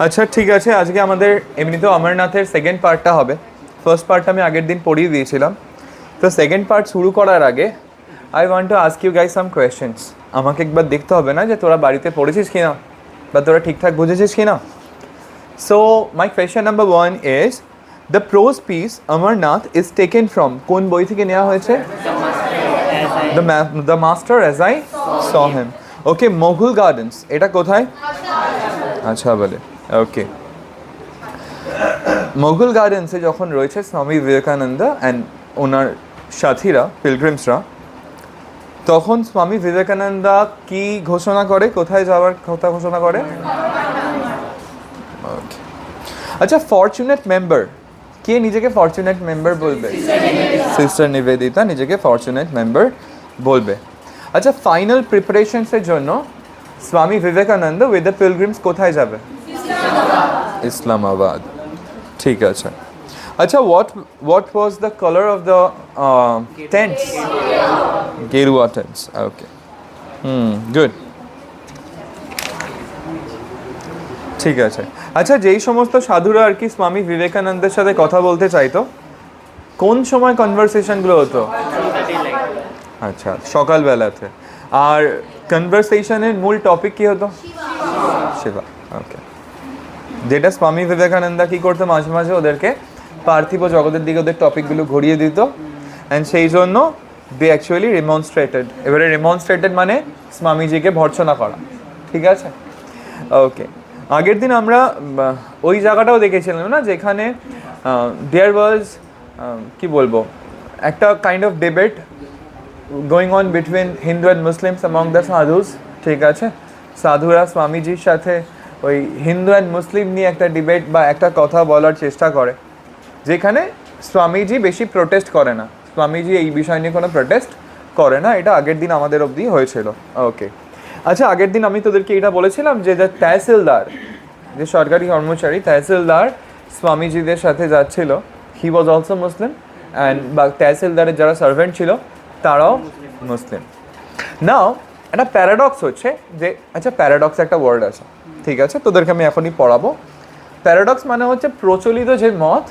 আচ্ছা ঠিক আছে, আজকে আমাদের এমনিতেও অমরনাথের সেকেন্ড পার্টটা হবে। ফার্স্ট পার্টটা আমি আগের দিন পড়িয়ে দিয়েছিলাম। তো সেকেন্ড পার্ট শুরু করার আগে I want to ask you guys some questions. আমাকে একবার দেখতে হবে না যে তোরা বাড়িতে পড়েছিস কিনা বা তোরা ঠিকঠাক বুঝেছিস কিনা। So my question number 1 is the pros piece Amarnath is taken from কোন বই থেকে নেওয়া হয়েছে? The master as I saw him. Okay, Mughal gardens এটা কোথায়? আচ্ছা বলে ওকে, মোঘল গার্ডেন্সে যখন রয়েছে স্বামী বিবেকানন্দ অ্যান্ড ওনার সাথীরা পিলগ্রিমসরা, তখন স্বামী বিবেকানন্দ কি ঘোষণা করে, কোথায় যাওয়ার কথা ঘোষণা করে? আচ্ছা, ফরচুনেট মেম্বার কে নিজেকে ফরচুনেট মেম্বার বলবে? সিস্টার নিবেদিতা নিজেকে ফরচুনেট মেম্বার বলবে। আচ্ছা, ফাইনাল প্রিপারেশনসের জন্য Swami Vivekananda with the Pilgrim's কোথায় যাবে? ইসলামাবাদ। ঠিক আছে। আচ্ছা, what was the color of the tents? গেরুয়া tents. Okay. Good. ঠিক আছে। আচ্ছা, যেই সমস্ত সাধুরা আর কি স্বামী বিবেকানন্দের সাথে কথা বলতে চাইতো, কোন সময় কনভারসেশনগুলো হতো? আচ্ছা, সকালবেলাতে। আর কনভারসেশনের মূল টপিক কি হতো? শিবা। ওকে, যেটা স্বামী বিবেকানন্দ কি করতো, মাঝে মাঝে ওদেরকে পার্থিব জগতের দিকে ওদের টপিকগুলো ঘুরিয়ে দিত, অ্যান্ড সেই জন্য দে অ্যাকচুয়ালি রিমনস্ট্রেটেড। এবারে রিমনস্ট্রেটেড মানে স্বামীজিকে ভর্ৎসনা করা। ঠিক আছে, ওকে। আগের দিন আমরা ওই জায়গাটাও দেখেছিলাম না, যেখানে দেয়ার ওয়াজ কি বলবো, একটা kind of debate going on between Hindu and Muslims among the sadhus. ঠিক আছে, সাধুরা স্বামীজির সাথে ওই হিন্দু অ্যান্ড মুসলিম নিয়ে একটা ডিবেট বা একটা কথা বলার চেষ্টা করে, যেখানে স্বামীজি বেশি প্রোটেস্ট করে না। স্বামীজি এই বিষয় নিয়ে কোনো প্রোটেস্ট করে না। এটা আগের দিন আমাদের অবধি হয়েছিল। ওকে, আচ্ছা, আগের দিন আমি তোদেরকে এটা বলেছিলাম যে তহসিলদার, যে সরকারি কর্মচারী তহসিলদার স্বামীজিদের সাথে যাচ্ছিল, হি ওয়াজ অলসো মুসলিম, অ্যান্ড বা তহসিলদারের যারা সার্ভেন্ট ছিল তারাও মুসলিম। নাও একটা প্যারাডক্স হচ্ছে যে, আচ্ছা প্যারাডক্স একটা ওয়ার্ড আছে, ঠিক আছে, তোদেরকে আমি এখনই পড়াবো। প্যারাডক্স মানে হচ্ছে প্রচলিত যে মত,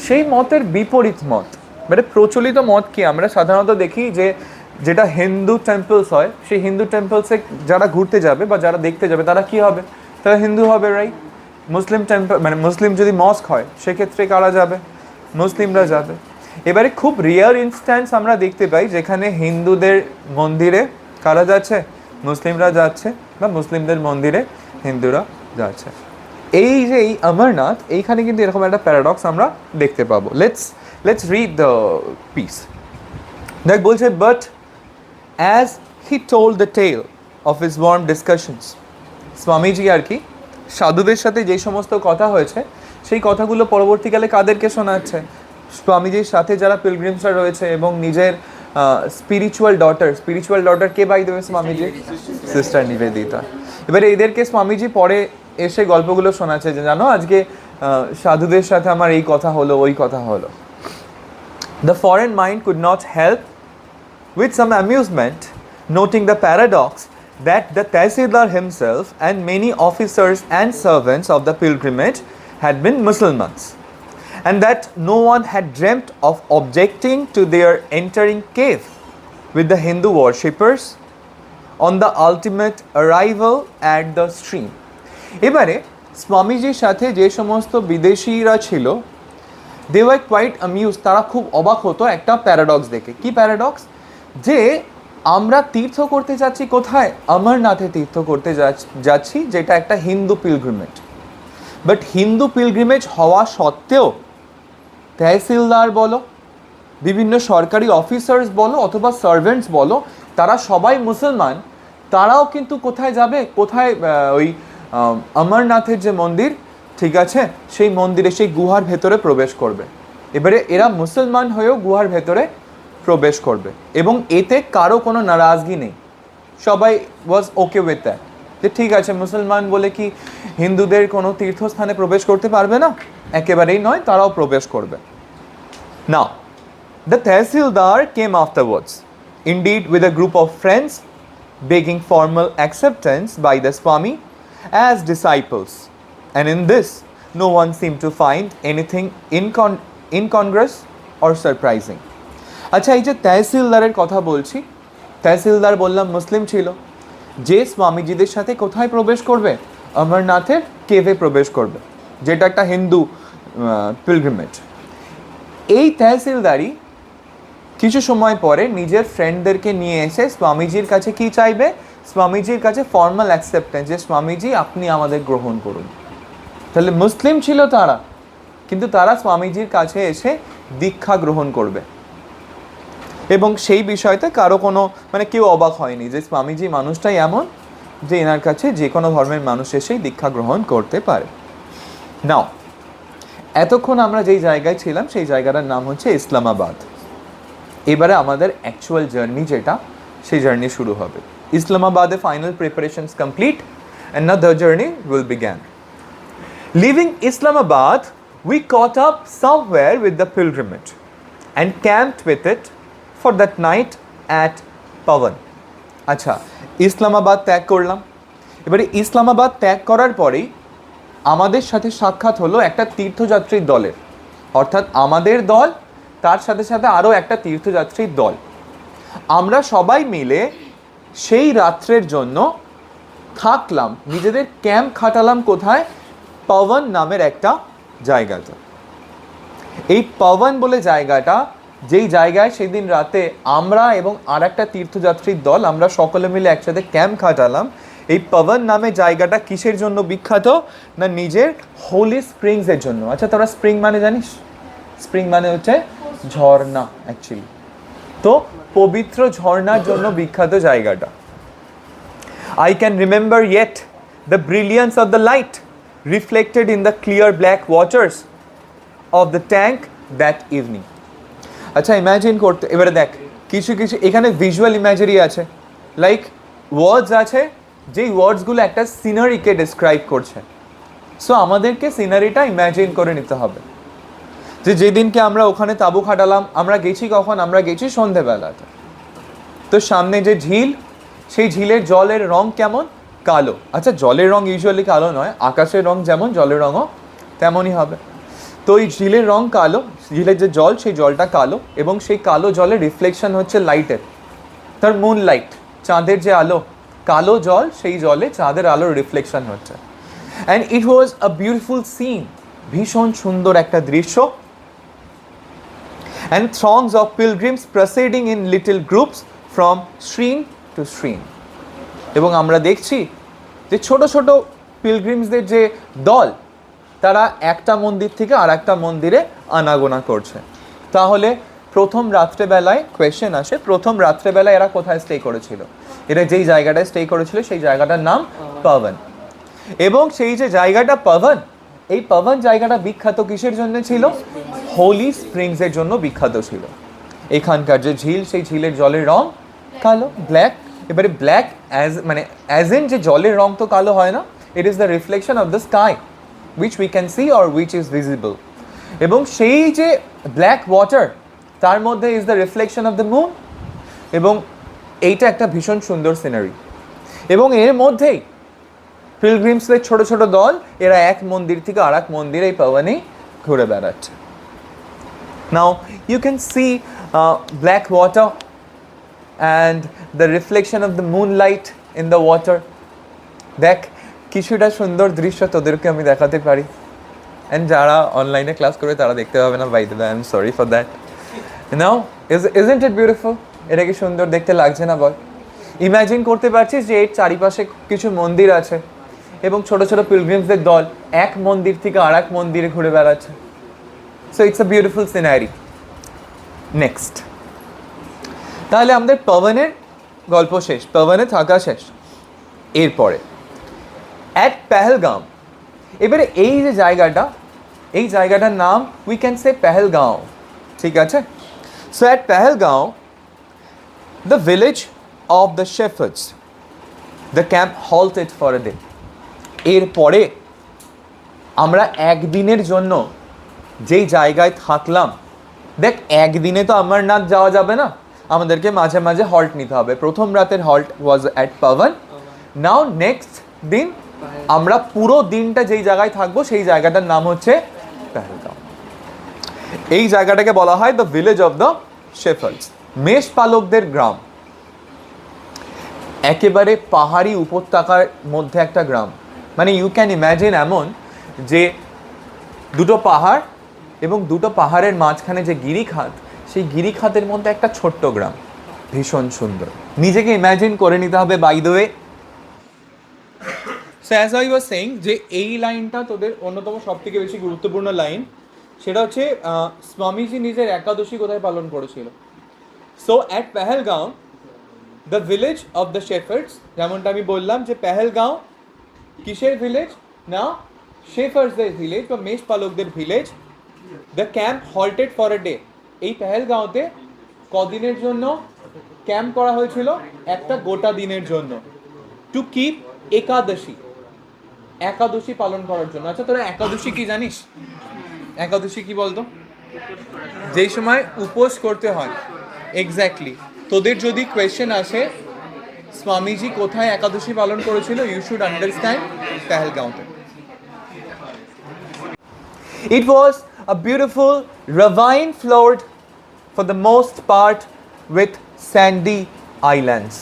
সেই মতের বিপরীত মত। মানে প্রচলিত মত কি, আমরা সাধারণত দেখি যে যেটা হিন্দু টেম্পলস হয়, সেই হিন্দু টেম্পলসে যারা ঘুরতে যাবে বা যারা দেখতে যাবে তারা কি হবে? তারা হিন্দু হবে, রাইট? মুসলিম টেম্পল মানে মুসলিম যদি মস্ক হয় সেক্ষেত্রে কারা যাবে? মুসলিমরা যাবে। এবারে খুব রিয়ার ইনস্ট্যান্স আমরা দেখতে পাই যেখানে হিন্দুদের মন্দিরে কারা যাচ্ছে? মুসলিমরা যাচ্ছে, বা মুসলিমদের মন্দিরে হিন্দুরা যাচ্ছে। এই যে এই অমরনাথ, এইখানে কিন্তু এরকম একটা প্যারাডক্স আমরা দেখতে পাবো। Let's read the piece. দেখ বলছে, but as he told the tale of his warm discussions, Swamiji আর কি সাধুদের সাথে যে সমস্ত কথা হয়েছে সেই কথাগুলো পরবর্তীকালে কাদেরকে শোনাচ্ছে? স্বামীজির সাথে যারা পিলগ্রিমসরা রয়েছে এবং নিজের স্পিরিচুয়াল ডটার কে বাই দেবে? স্বামীজি সিস্টার নিবেদিতা। এবারে এদেরকে স্বামীজি পরে এসে গল্পগুলো শোনাচ্ছে যে জানো আজকে সাধুদের সাথে আমার এই কথা হলো, ওই কথা হলো। The foreign mind could not help with some amusement noting the paradox that the Tehsildar himself and many officers and servants of the pilgrimage had been Muslims, and that no one had dreamt of objecting to their entering cave with the Hindu worshippers on the ultimate arrival at the stream. এবারে স্বামীজির সাথে যে সমস্ত বিদেশিরা ছিল, they were quite amused, তারা খুব অবাক হতো একটা প্যারাডক্স দেখে। কি প্যারাডক্স? যে আমরা তীর্থ করতে যাচ্ছি কোথায়? অমরনাথে তীর্থ করতে যাচ্ছি, যেটা একটা Hindu pilgrimage. But Hindu pilgrimage হওয়া সত্ত্বেও তহসিলদার বলো, বিভিন্ন সরকারি অফিসার্স বলো অথবা সার্ভেন্টস বলো, তারা সবাই মুসলমান। তারাও কিন্তু কোথায় যাবে? কোথায়? ওই অমরনাথের যে মন্দির, ঠিক আছে, সেই মন্দিরে সেই গুহার ভেতরে প্রবেশ করবে। এবারে এরা মুসলমান হয়েও গুহার ভেতরে প্রবেশ করবে এবং এতে কারো কোনো নারাজগি নেই। সবাই ওয়াজ ওকে উইথ দ্যাট, যে ঠিক আছে মুসলমান বলে কি হিন্দুদের কোনো তীর্থস্থানে প্রবেশ করতে পারবে না? একেবারেই নয়, তারাও প্রবেশ করবে। Now the tehsildar came afterwards, indeed with a group of friends, begging formal acceptance by the Swami as disciples and in this no one seemed to find anything incongruous or surprising. আচ্ছা, এই যে তহসিলদারের কথা বলছি, তহসিলদার বললাম মুসলিম ছিল, যে স্বামীজিদের সাথে কোথায় প্রবেশ করবে? অমরনাথের কেভে প্রবেশ করবে, যেটা একটা হিন্দু পিলগ্রিমেজ। এই তহসিলদারই কিছু সময় পরে নিজের ফ্রেন্ডদেরকে নিয়ে এসে স্বামীজির কাছে কি চাইবে? স্বামীজির কাছে ফর্মাল অ্যাকসেপ্টেন্স, যে স্বামীজি আপনি আমাদের গ্রহণ করুন। তাহলে মুসলিম ছিল তারা, কিন্তু তারা স্বামীজির কাছে এসে দীক্ষা গ্রহণ করবে। এবং সেই বিষয়তে কারো কোনো মানে কেউ অবাক হয়নি যে স্বামীজি মানুষটাই এমন যে এনার কাছে যে কোনো ধর্মের মানুষ এসেই দীক্ষা গ্রহণ করতে পারে। নাও, এতক্ষণ আমরা যেই জায়গায় ছিলাম সেই জায়গাটার নাম হচ্ছে ইসলামাবাদ। এবারে আমাদের অ্যাকচুয়াল জার্নি যেটা, সেই জার্নি শুরু হবে। ইসলামাবাদে final preparations complete and now the journey will begin. Leaving Islamabad, we caught up somewhere with the pilgrimage and camped with it for that night at Pavan. আচ্ছা, ইসলামাবাদ ত্যাগ করলাম। এবারে ইসলামাবাদ ত্যাগ করার পরেই আমাদের সাথে সাক্ষাৎ হলো একটা তীর্থযাত্রীর দলের, অর্থাৎ আমাদের দল, তার সাথে সাথে আরও একটা তীর্থযাত্রীর দল। আমরা সবাই মিলে সেই রাত্রের জন্য থাকলাম, নিজেদের ক্যাম্প খাটালাম কোথায়? পাওয়ান নামের একটা জায়গাতে। এই পাওয়ান বলে জায়গাটা, যেই জায়গায় সেদিন রাতে আমরা এবং আর একটা তীর্থযাত্রীর দল আমরা সকলে মিলে একসাথে ক্যাম্প খাটালাম, এই পাওয়ান নামে জায়গাটা কিসের জন্য বিখ্যাত? না নিজের হোলি স্প্রিংসের জন্য। আচ্ছা, তোরা স্প্রিং মানে জানিস? স্প্রিং মানে হচ্ছে ঝর্ণা অ্যাকচুয়ালি। তো পবিত্র ঝর্ণার জন্য বিখ্যাত জায়গাটা। I can remember yet the brilliance of the light reflected in the clear black waters of the tank that evening. আচ্ছা, ইমাজিন করতে, এবারে দেখ কিছু কিছু এখানে ভিজুয়াল ইমেজারি আছে, লাইক ওয়ার্ডস আছে, যেই ওয়ার্ডসগুলো একটা সিনারিকে ডিসক্রাইব করছে। সো আমাদেরকে সিনারিটা ইমাজিন করে নিতে হবে। যে যেদিনকে আমরা ওখানে তাঁবু খাটালাম, আমরা গেছি কখন? আমরা গেছি সন্ধেবেলাতে। তো সামনে যে ঝিল, সেই ঝিলের জলের রং কেমন? কালো। আচ্ছা, জলের রং ইউজুয়ালি কালো নয়, আকাশের রং যেমন জলের রঙও তেমনই হবে। তো এই ঝিলের রং কালো, ঝিলের যে জল সেই জলটা কালো, এবং সেই কালো জলের রিফ্লেকশন হচ্ছে লাইটের, তার মুন লাইট, চাঁদের যে আলো, কালো জল, সেই জলে চাঁদের আলোর রিফ্লেকশন হচ্ছে। And it was a beautiful scene, ভীষণ সুন্দর একটা দৃশ্য। And throngs of pilgrims proceeding in little groups from shrine to shrine. এবং আমরা দেখছি যে ছোট ছোট পিলগ্রিমসদের যে দল, তারা একটা মন্দির থেকে আর একটা মন্দিরে আনাগোনা করছে। তাহলে প্রথম রাত্রেবেলায় কোয়েশ্চেন আসে, প্রথম রাত্রেবেলায় এরা কোথায় স্টে করেছিল? এরা যেই জায়গাটায় স্টে করেছিল সেই জায়গাটার নাম পাওয়ান। এবং সেই যে জায়গাটা পাওয়ান, এই পাওয়ান জায়গাটা বিখ্যাত কিসের জন্য ছিল? হোলি স্প্রিংসের জন্য বিখ্যাত ছিল। এখানকার যে ঝিল, সেই ঝিলের জলের রং কালো, ব্ল্যাক। এবারে ব্ল্যাক অ্যাজ ইন যে জলের রং তো কালো হয় না, it is the reflection of the sky which we can see or which is visible. এবং সেই যে ব্ল্যাক ওয়াটার, তার মধ্যে is the reflection of the moon. এবং এইটা একটা ভীষণ সুন্দর সিনারি। এবং এর মধ্যেই পিলগ্রিমসদের ছোট ছোট দল, এরা এক মন্দির থেকে আর এক মন্দিরে এই পাওয়ানেই ঘুরে বেড়াচ্ছে। Now you can see black water and the reflection of the moonlight in the water. দেখ কিছুটা সুন্দর দৃশ্য তোদেরকে আমি দেখাতে পারি, অ্যান্ড যারা অনলাইনে ক্লাস করে তারা দেখতে পাবে না, by the way I am sorry for that. Now isn't it beautiful? এটা কি সুন্দর দেখতে লাগছে না বল? ইমাজিন করতে পারছিস যে এর চারিপাশে কিছু মন্দির আছে এবং ছোট ছোট পিলগ্রিমসদের দল এক মন্দির থেকে আর এক মন্দিরে ঘুরে বেড়াচ্ছে। So it's a beautiful scenery. Next, তাহলে আমাদের পাওয়ানের গল্প শেষ, পাওয়ানে থাকা শেষ। এরপরে অ্যাট পেহেলগাঁও, এবারে এই যে জায়গাটা, এই জায়গাটার নাম উই ক্যান সে পেহেলগাঁও, ঠিক আছে? So at Pahalgam, the village of the shepherds, the camp halted for a day. এরপরে আমরা একদিনের জন্য যেই জায়গায় থাকলাম, দেখ একদিনে তো অমরনাথ যাওয়া যাবে না, আমাদেরকে মাঝে মাঝে হল্ট নিতে হবে। প্রথম রাতের halt was at Pawan. Now next দিন আমরা পুরো দিনটা যেই জায়গায় থাকবো সেই জায়গাটার নাম হচ্ছে পেহেলগাঁও। এই জায়গাটাকে বলা হয় the village of the shepherds, মেষপালকদের গ্রাম। একেবারে পাহাড়ি উপত্যকার মধ্যে একটা গ্রাম, মানে ইউ ক্যান ইম্যাজিন এমন যে দুটো পাহাড় এবং দুটো পাহাড়ের মাঝখানে যে গিরিখাত, সেই গিরিখাতের মধ্যে একটা ছোট্ট গ্রাম, ভীষণ সুন্দর। নিজেকে ইম্যাজিন করে নিতে হবে। By the way, so as I was saying, যে এই লাইনটা তোদের অন্যতম সব থেকে বেশি গুরুত্বপূর্ণ লাইন, সেটা হচ্ছে স্বামীজি নিজের একাদশী কোথায় পালন করেছিল। So at Pahalgam, the village of the shepherds, যেমনটা আমি বললাম যে পেহেলগাঁও কিসের ভিলেজ না, শেফার্ডসদের ভিলেজ বা মেষপালকদের village. The camp halted for a day, এই পেহেলগাঁওতে কদিনের জন্য ক্যাম্প করা হয়েছিল? একটা গোটা দিনের জন্য। টু কিপ একাদশী, একাদশী পালন করার জন্য। আচ্ছা, তোরা একাদশী কি জানিস? একাদশী কি বলতো? যেই সময় উপোস করতে হয়। এক্স্যাক্টলি। তোদের যদি কোয়েশ্চেন আসে স্বামীজি কোথায় একাদশী পালন করেছিল, ইউ শুড আন্ডারস্ট্যান্ড পেহেলগাঁওতে। It was a beautiful ravine flowed for the most part with sandy islands.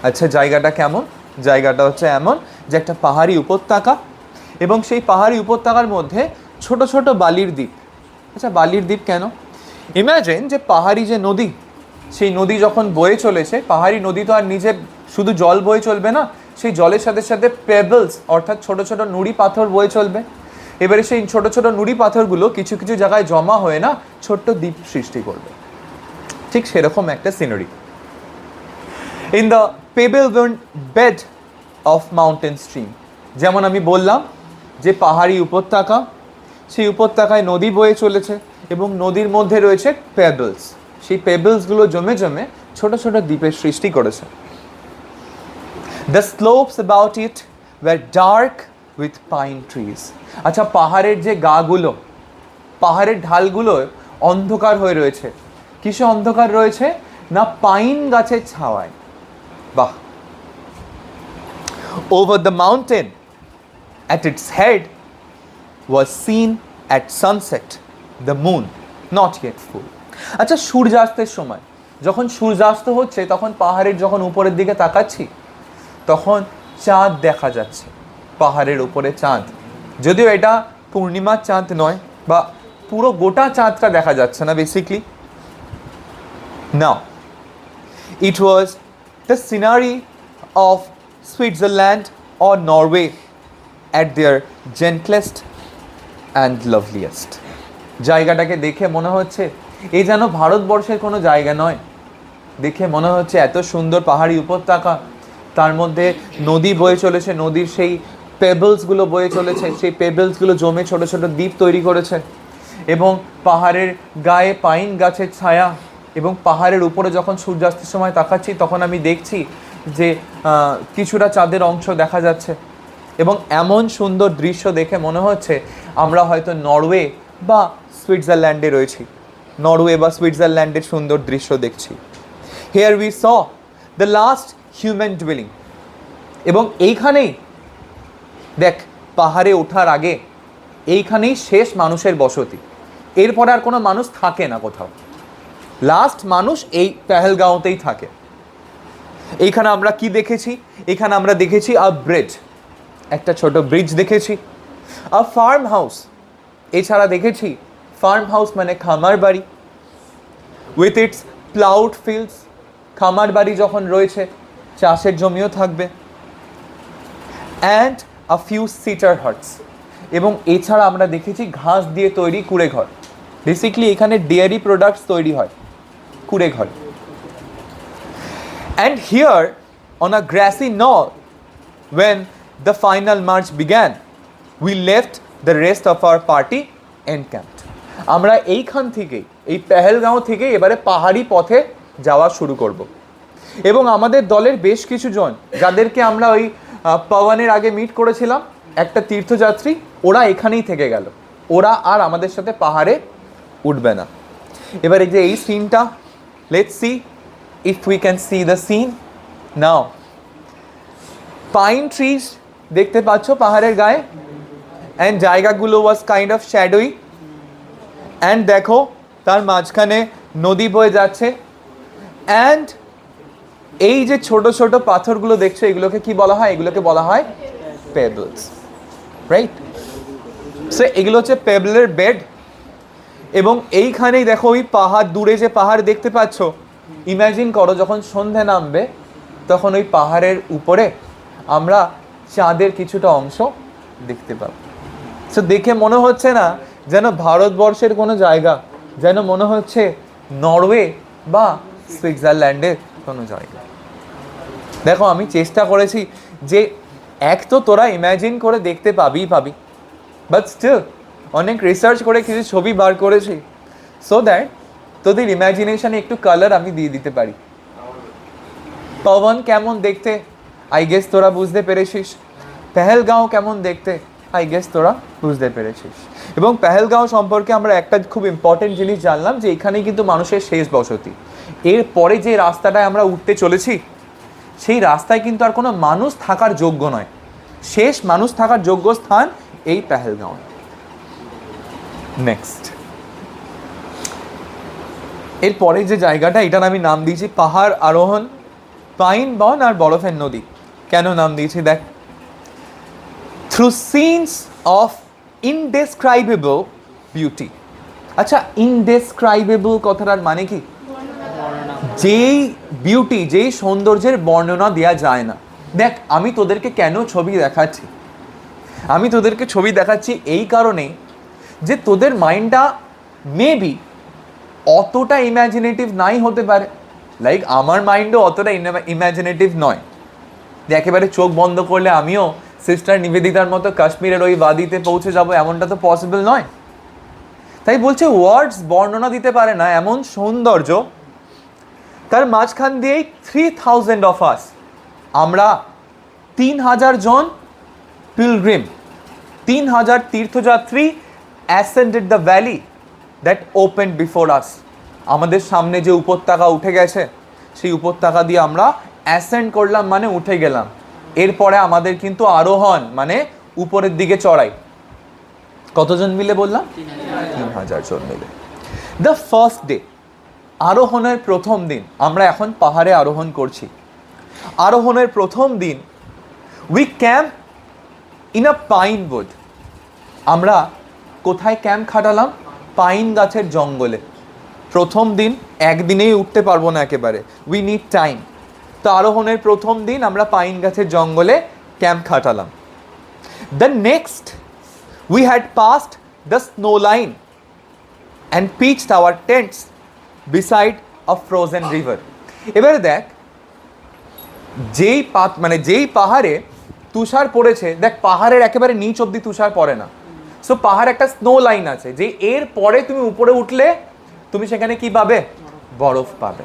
আচ্ছা, জায়গাটা কেমন? জায়গাটা হচ্ছে এমন যে একটা পাহাড়ি উপত্যকা, এবং সেই পাহাড়ি উপত্যকার মধ্যে ছোট ছোট বালির দ্বীপ। আচ্ছা, বালির দ্বীপ কেন? ইমাজিন যে পাহাড়ি যে নদী, সেই নদী যখন বয়ে চলেছে, পাহাড়ি নদী তো আর নিজে শুধু জল বয়ে চলবে না, সেই জলের সাথে সাথে পেবলস অর্থাৎ ছোট ছোট নুড়ি পাথর বয়ে চলবে। এবারে সেই ছোট ছোট নুড়ি পাথরগুলো কিছু কিছু জায়গায় জমা হয়ে না ছোট্ট দ্বীপ সৃষ্টি করবে। ঠিক সেরকম একটা scenery. In the payable bed of mountain stream, যেমন আমি বললাম যে পাহাড়ি উপত্যকা, সেই উপত্যকায় নদী বয়ে চলেছে এবং নদীর মধ্যে রয়েছে পেবলস। সেই পেবলসগুলো জমে জমে ছোট ছোট দ্বীপের সৃষ্টি করেছে। The slopes about it were dark with pine trees. আচ্ছা, পাহাড়ের যে গাগুলো, পাহাড়ের ঢালগুলো অন্ধকার হয়ে রয়েছে। কিসে অন্ধকার রয়েছে না, পাইন গাছের ছাওয়ায়। বাহ। Over the mountain at its head was seen at sunset the moon not yet full. আচ্ছা, সূর্যাস্তের সময় যখন সূর্যাস্ত হচ্ছে, তখন পাহাড়ের যখন উপরের দিকে তাকাচ্ছি, তখন চাঁদ দেখা যাচ্ছে। পাহাড়ের উপরে চাঁদ, যদিও এটা পূর্ণিমার চাঁদ নয়, বা পুরো গোটা চাঁদটা দেখা যাচ্ছে না basically. Now, it was the scenery of Switzerland or Norway at their gentlest and loveliest. জায়গাটাকে দেখে মনে হচ্ছে এই যেন ভারতবর্ষের কোনো জায়গা নয়। দেখে মনে হচ্ছে এত সুন্দর পাহাড়ি উপত্যকা, তার মধ্যে নদী বয়ে চলেছে, নদীর সেই পেবলসগুলো বয়ে চলেছে, সেই পেবলসগুলো জমে ছোট ছোট দ্বীপ তৈরি করেছে, এবং পাহাড়ের গায়ে পাইন গাছের ছায়া, এবং পাহাড়ের উপরে যখন সূর্যাস্তের সময় তাকাচ্ছি, তখন আমি দেখছি যে কিছুটা চাঁদের অংশ দেখা যাচ্ছে। এবং এমন সুন্দর দৃশ্য দেখে মনে হচ্ছে আমরা হয়তো নরওয়ে বা সুইজারল্যান্ডে রয়েছি, নরওয়ে বা সুইজারল্যান্ডের সুন্দর দৃশ্য দেখছি। Here we saw the last human duelling, এবং এইখানেই দেখ, পাহাড়ে ওঠার আগে এইখানেই শেষ মানুষের বসতি। এরপরে আর কোনো মানুষ থাকে না কোথাও, লাস্ট মানুষ এই পেহেলগাঁওতেই থাকে। এইখানে আমরা কি দেখেছি? এখানে আমরা দেখেছি আ ব্রিজ, একটা ছোট ব্রিজ দেখেছি, আ ফার্ম হাউস, এছাড়া দেখেছি ফার্ম হাউস মানে খামার বাড়ি, উইথ ইটস প্লাউড ফিল্ডস। খামার বাড়ি যখন রয়েছে, চাষের জমিও থাকবে। And a few seater huts, এবং এছাড়া আমরা দেখেছি ঘাস দিয়ে তৈরি কুড়ে ঘর। বেসিক্যালি এখানে ডেয়ারি প্রোডাক্টস তৈরি হয় কুড়ে ঘর। And here on a grassy knoll, when the final march began, we left the rest of our party encamped. আমরা এইখান থেকে, এই পেহেলগাঁও থেকে এবারে পাহাড়ি পথে যাওয়া শুরু করব, এবং আমাদের দলের বেশ কিছু জন, যাদেরকে আমরা ওই পাওয়ানের আগে মিট করেছিলাম, একটা তীর্থযাত্রী, ওরা এখানেই থেকে গেল, ওরা আর আমাদের সাথে পাহাড়ে উঠবে না। এবার এই যে এই সিনটা, let's see if we can see the scene now. Pine trees দেখতে পাচ্ছ পাহাড়ের গায়ে, অ্যান্ড জায়গাগুলো was kind of shadowy, and দেখো তার মাঝখানে নদী বয়ে যাচ্ছে, অ্যান্ড এই যে ছোট ছোট পাথরগুলো দেখছো এগুলোকে কি বলা হয়? এগুলোকে বলা হয় পেবলস, রাইট? সো এগুলো হচ্ছে পেবলের বেড। এবং এইখানেই দেখো ওই পাহাড়, দূরে যে পাহাড় দেখতে পাচ্ছ, ইমাজিন করো যখন সন্ধে নামবে তখন ওই পাহাড়ের উপরে আমরা চাঁদের কিছুটা অংশ দেখতে পাবো। সো দেখে মনে হচ্ছে না যেন ভারতবর্ষের কোনো জায়গা, যেন মনে হচ্ছে নরওয়ে বা সুইজারল্যান্ডের কোনো জায়গা। দেখো আমি চেষ্টা করেছি যে এক তো তোরা ইম্যাজিন করে দেখতে পাবি, বাট স্টিল অনেক রিসার্চ করে কিছু ছবি বার করেছি সো দ্যাট তোদের ইম্যাজিনেশনে একটু কালার আমি দিয়ে দিতে পারি। পবন কেমন দেখতে, আই গেস তোরা বুঝতে পেরেছিস। পেহেলগাঁও কেমন দেখতে, আই গেস তোরা বুঝতে পেরেছিস। এবং পেহেলগাঁও সম্পর্কে আমরা একটা খুব ইম্পর্টেন্ট জিনিস জানলাম যে এখানেই কিন্তু মানুষের শেষ বসতি। এরপরে যে রাস্তাটায় আমরা উঠতে চলেছি সেই রাস্তায় কিন্তু আর কোনো মানুষ থাকার যোগ্য নয়। শেষ মানুষ থাকার যোগ্য স্থান এই পেহেলগাঁও। নেক্সট, এরপরে যে জায়গাটা, এটার আমি নাম দিয়েছি পাহাড় আরোহণ, পাইন বন আর বরফের নদী। কেন নাম দিয়েছি দেখ, through scenes of indescribable beauty. আচ্ছা, ইনডেসক্রাইবেবল কথাটার মানে কি? যেই বিউটি, যেই সৌন্দর্যের বর্ণনা দেওয়া যায় না। দেখ আমি তোদেরকে কেন ছবি দেখাচ্ছি, আমি তোদেরকে ছবি দেখাচ্ছি এই কারণেই যে তোদের মাইন্ডটা মেবি অতটা ইম্যাজিনেটিভ নাই হতে পারে। লাইক আমার মাইন্ডও অতটা ইম্যাজিনেটিভ নয় যে একেবারে চোখ বন্ধ করলে আমিও সিস্টার নিবেদিতার মতো কাশ্মীরের ওই ওয়াদিতে পৌঁছে যাব, এমনটা তো পসিবল নয়। তাই বলছে ওয়ার্ডস বর্ণনা দিতে পারে না এমন সৌন্দর্য। তার মাঝখান দিয়েই 3000 অফ আস, আমরা 3000 জন pilgrim, 3000 তীর্থযাত্রী ascended the valley that opened before us। আমাদের সামনে যে উপত্যকা উঠে গেছে সেই উপত্যকা দিয়ে আমরা অ্যাসেন্ড করলাম, মানে উঠে গেলাম। এরপরে আমাদের কিন্তু আরোহণ মানে উপরের দিকে চড়াই। কতজন মিলে বললাম? 3000 জন মিলে। দ্য ফার্স্ট ডে, আরোহণের প্রথম দিন, আমরা এখন পাহাড়ে আরোহণ করছি। আরোহণের প্রথম দিন we camp in a pine wood. আমরা কোথায় ক্যাম্প খাটালাম? পাইন গাছের জঙ্গলে। প্রথম দিন একদিনেই উঠতে পারবো না একেবারে, উই নিড টাইম। তো আরোহণের প্রথম দিন আমরা পাইন গাছের জঙ্গলে ক্যাম্প খাটালাম। The next we had passed the snow line and pitched our tents beside a frozen river. এবারে দেখ যেই পাহাড়ে তুষার পড়েছে, দেখ পাহাড়ের একেবারে নিচ অব্দি তুষার পড়ে না। সো পাহাড় একটা স্নো লাইন আছে যে এর পরে তুমি উপরে উঠলে তুমি সেখানে কি পাবে? বরফ পাবে।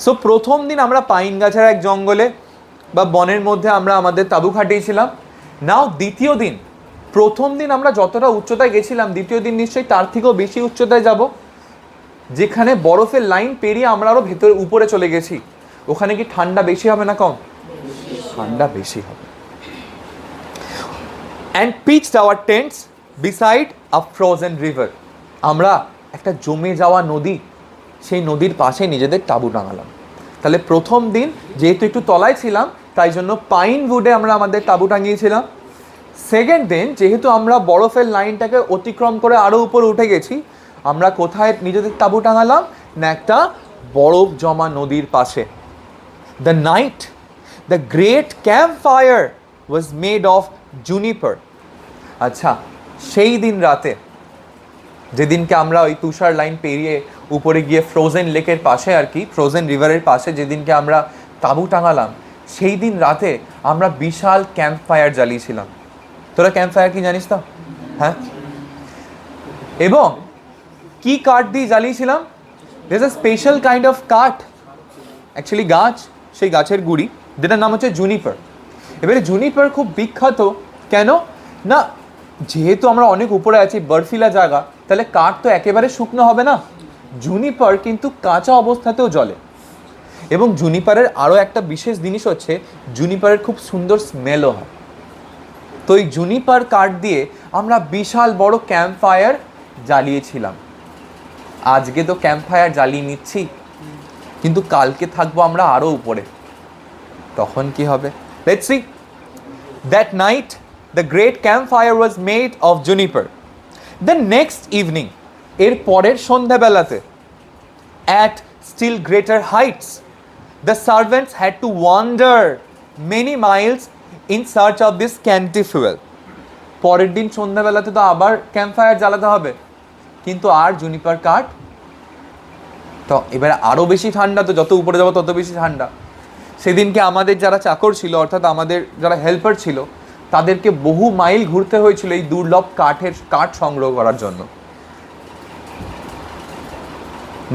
সো প্রথম দিন আমরা পাইন গাছের এক জঙ্গলে বা বনের মধ্যে আমরা আমাদের তাঁবু খাটিয়েছিলাম। নাও দ্বিতীয় দিন, প্রথম দিন আমরা যতটা উচ্চতায় গেছিলাম দ্বিতীয় দিন নিশ্চয়ই তার থেকেও বেশি উচ্চতায় যাব, যেখানে বরফের লাইন পেরিয়ে আমরা আরও ভেতরে উপরে চলে গেছি। ওখানে কি ঠান্ডা বেশি হবে না কম? ঠান্ডা বেশি হবে। And pitched our tents beside a frozen river. আমরা একটা জমে যাওয়া নদী, সেই নদীর পাশে নিজেদের তাঁবু টাঙালাম। তাহলে প্রথম দিন যেহেতু একটু তলায় ছিলাম তাই জন্য পাইন উডে আমরা আমাদের তাঁবু টাঙিয়েছিলাম। সেকেন্ড দিন যেহেতু আমরা বরফের লাইনটাকে অতিক্রম করে আরও উপরে উঠে গেছি, আমরা কোথায় নিজেদের তাঁবু টাঙালাম? না একটা বরফ জমা নদীর পাশে। The night, the great camp fire was made of Juniper. আচ্ছা, সেই দিন রাতে, যেদিনকে আমরা ওই তুষার লাইন পেরিয়ে উপরে গিয়ে ফ্রোজেন লেকের পাশে আর কি, ফ্রোজেন রিভারের পাশে যেদিনকে আমরা তাঁবু টাঙালাম, সেই দিন রাতে আমরা বিশাল ক্যাম্প ফায়ার জ্বালিয়েছিলাম। তোরা ক্যাম্প ফায়ার কি জানিস তো? হ্যাঁ। এবং কি কাঠ দিয়ে জ্বালিয়েছিলাম? There is a special kind of কাঠ, অ্যাকচুয়ালি গাছ, সেই গাছের গুড়ি, যেটার নাম হচ্ছে জুনিপার। এবারে জুনিপার খুব বিখ্যাত কেন না, যেহেতু আমরা অনেক উপরে আছি, বরফিলা জায়গা, তাহলে কাঠ তো একেবারে শুকনো হবে না। জুনিপার কিন্তু কাঁচা অবস্থাতেও জ্বলে। এবং জুনিপারের আরও একটা বিশেষ জিনিস হচ্ছে জুনিপারের খুব সুন্দর স্মেলও হয়। তো এই জুনিপার কাঠ দিয়ে আমরা বিশাল বড় ক্যাম্প ফায়ার জ্বালিয়েছিলাম। আজকে তো ক্যাম্প ফায়ার জ্বালিয়ে নিচ্ছি, কিন্তু কালকে থাকবো আমরা আরো উপরে, তখন কি হবে? Let's see. That night the great camp fire was made of Juniper. The next evening, এর পরের সন্ধ্যাবেলাতে, at still greater heights, the servants had to wander many miles in search of this scanty fuel. পরের দিন সন্ধ্যাবেলাতে তো আবার camp fire জ্বালাতে হবে, কিন্তু আর Juniper কাঠ, তো এবারে আরও বেশি ঠান্ডা, তো যত উপরে যাবো তত বেশি ঠান্ডা। সেদিনকে আমাদের যারা চাকর ছিল, অর্থাৎ আমাদের যারা হেল্পার ছিল, তাদেরকে বহু মাইল ঘুরতে হয়েছিল এই দুর্লভ কাঠ সংগ্রহ করার জন্য।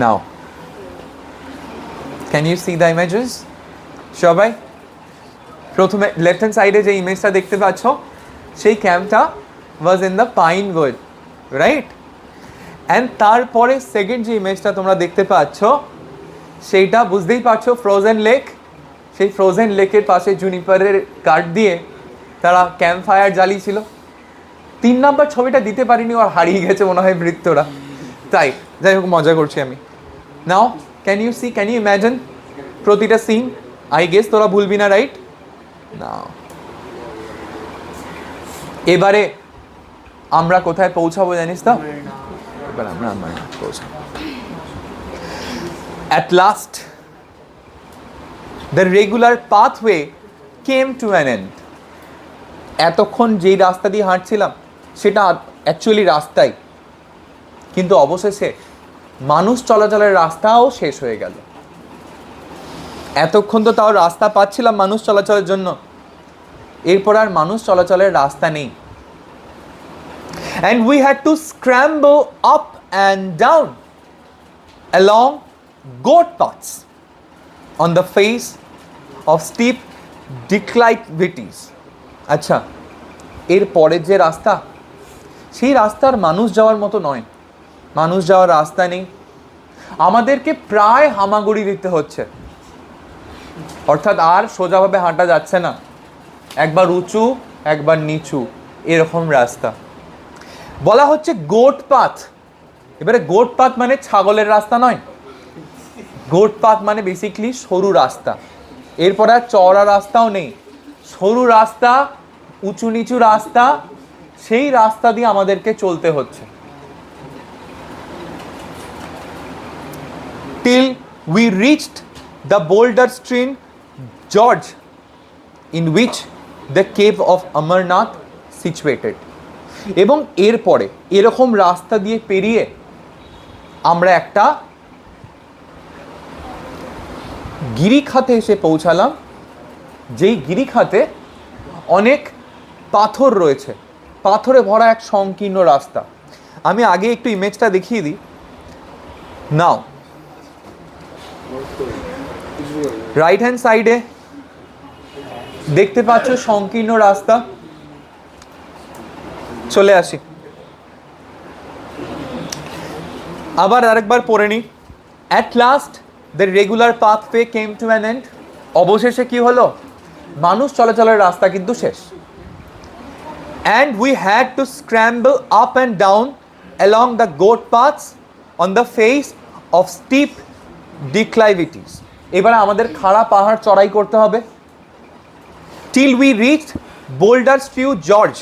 Now can you see the images? সবাই প্রথমে লেফট হ্যান্ড সাইডে যে ইমেজটা দেখতে পাচ্ছ, সেই ক্যাম্পটা was in the pine wood, right? And তারপরে সেকেন্ড যে ইমেজটা তোমরা দেখতে পাচ্ছ, সেইটা বুঝতেই পারছো ফ্রোজেন লেক। সেই ফ্রোজেন লেকের পাশে জুনিপারের কাঠ দিয়ে তারা ক্যাম্প ফায়ার জ্বালিয়েছিল। 3 নম্বর ছবিটা দিতে পারিনি, আর হারিয়ে গেছে মনে হয় বৃত্তরা, তাই যাই হোক মজা করছি আমি। Now can you see, can you imagine প্রতিটা সিন? আই গেস তোরা ভুলবি না, রাইট? নাও এবারে আমরা কোথায় পৌঁছাবো জানিস তো? এবার আমরা পৌঁছাবো। At last the regular pathway came to an end. এতক্ষণ যেই রাস্তা দিয়ে হাঁটছিলাম সেটা অ্যাকচুয়ালি রাস্তাই, কিন্তু অবশেষে মানুষ চলাচলের রাস্তাও শেষ হয়ে গেল। এতক্ষণ তো তাও রাস্তা পাচ্ছিলাম মানুষ চলাচলের জন্য, এরপর আর মানুষ চলাচলের রাস্তা নেই। And we had to scramble up and down along goat paths on the face of steep declivities. আচ্ছা, এর পরের যে রাস্তা, সেই রাস্তার মানুষ যাওয়ার মতো নয়, মানুষ যাওয়ার রাস্তা নেই, আমাদেরকে প্রায় হামাগুড়ি দিতে হচ্ছে, অর্থাৎ আর সোজাভাবে হাঁটা যাচ্ছে না, একবার উঁচু একবার নিচু এরকম রাস্তা। বলা হচ্ছে গোট পাথ। এবারে গোট পাথ মানে ছাগলের রাস্তা নয়, গোট পাথ মানে বেসিক্যালি সরু রাস্তা। এরপর আর চওড়া রাস্তাও নেই, সরু রাস্তা, উঁচু নিচু রাস্তা, সেই রাস্তা দিয়ে আমাদেরকে চলতে হচ্ছে। till we reached the boulder strewn gorge in which the cave of Amarnath situated. এবং এরপরে এরকম রাস্তা দিয়ে পেরিয়ে আমরা একটা গিরিখাতে এসে পৌঁছালাম, যেই গিরিখাতে অনেক পাথর রয়েছে, পাথরে ভরা এক সংকীর্ণ রাস্তা। আমি আগে একটু ইমেজটা দেখিয়ে দিই। নাও রাইট হ্যান্ড সাইডে দেখতে পাচ্ছ সংকীর্ণ রাস্তা। চলে আসি, আবার আরেকবার পড়ে নি। At last the regular pathway came to an end. অবশেষে কি হলো? মানুষ চলাচলের রাস্তা কিন্তু শেষ। And we had to scramble up and down along the goat paths on the face of steep declivities. এবার আমাদের খাড়া পাহাড় চড়াই করতে হবে। Till we reach boulder strewn gorge.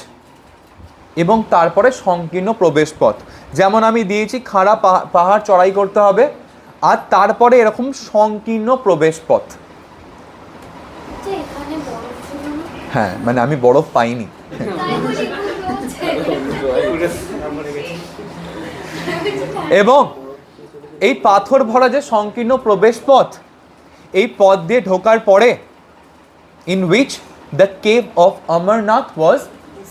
এবং তারপরে সংকীর্ণ প্রবেশ পথ, যেমন আমি দিয়েছি খাড়া পাহাড় চড়াই করতে হবে, আর তারপরে এরকম সংকীর্ণ প্রবেশ পথ। হ্যাঁ, মানে আমি বরফ পাইনি। এবং এই পাথর ভরা যে সংকীর্ণ প্রবেশ পথ, এই পথ দিয়ে ঢোকার পরে in which the cave of Amarnath was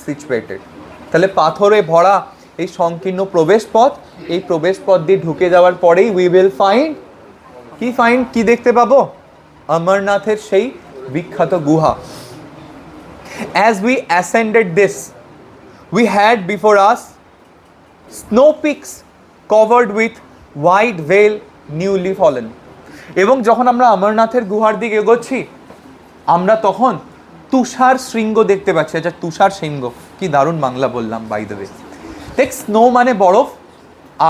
situated. তাহলে পাথরে ভরা এই সংকীর্ণ প্রবেশ পথ, এই প্রবেশ পথ দিয়ে ঢুকে যাওয়ার পরেই উই উইল ফাইন্ড কি দেখতে পাবো? অমরনাথের সেই বিখ্যাত গুহা। As we ascended this, we had before us snow peaks covered with white veil newly fallen. এবং যখন আমরা অমরনাথের গুহার দিকে এগোচ্ছি, আমরা তখন তুষার শৃঙ্গ দেখতে পাচ্ছি। আচ্ছা, তুষার শৃঙ্গ কি দারুণ বাংলা বললাম বাই দ্য ওয়ে। দেখ, স্নো মানে বরফ,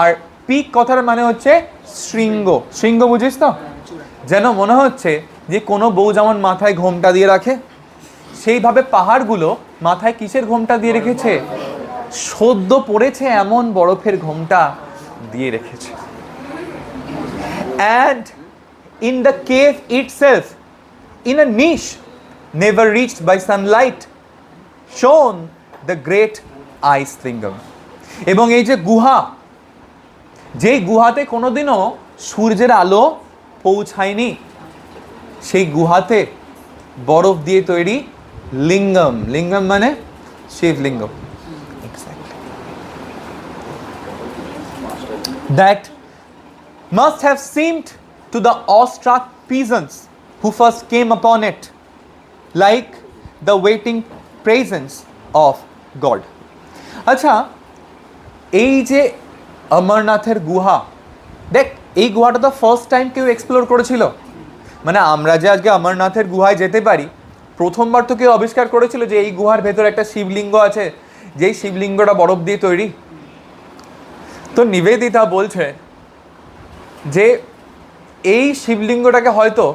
আর পিক কথার মানে হচ্ছে শৃঙ্গ। শৃঙ্গ বুঝিস তো? যেন মনে হচ্ছে যে কোনো বউ যেমন মাথায় ঘোমটা দিয়ে রাখে, সেইভাবে পাহাড়গুলো মাথায় কিসের ঘোমটা দিয়ে রেখেছে? সদ্য পড়েছে এমন বরফের ঘোমটা দিয়ে রেখেছে। And in the cave itself, in a niche never reached by sunlight, shone the great ice lingam. এবং এই যে গুহা, যেই গুহাতে কোনোদিনও সূর্যের আলো পৌঁছায়নি, সেই গুহাতে বরফ দিয়ে তৈরি লিঙ্গম। লিঙ্গম মানে শিবলিঙ্গ। That must have seemed to the awestruck peasants who first came upon it like the waiting presence of God. আচ্ছা, এই যে অমরনাথের গুহা, দেখ এই গুহাটা তো ফার্স্ট টাইম কেউ এক্সপ্লোর করেছিল। মানে আমরা যে আজকে অমরনাথের গুহায় যেতে পারি, প্রথমবার তো কেউ আবিষ্কার করেছিল যে এই গুহার ভেতরে একটা শিবলিঙ্গ আছে, যেই শিবলিঙ্গটা বরফ দিয়ে তৈরি। তো নিবেদিতা বলছে যে এই শিবলিঙ্গটাকে হয়তো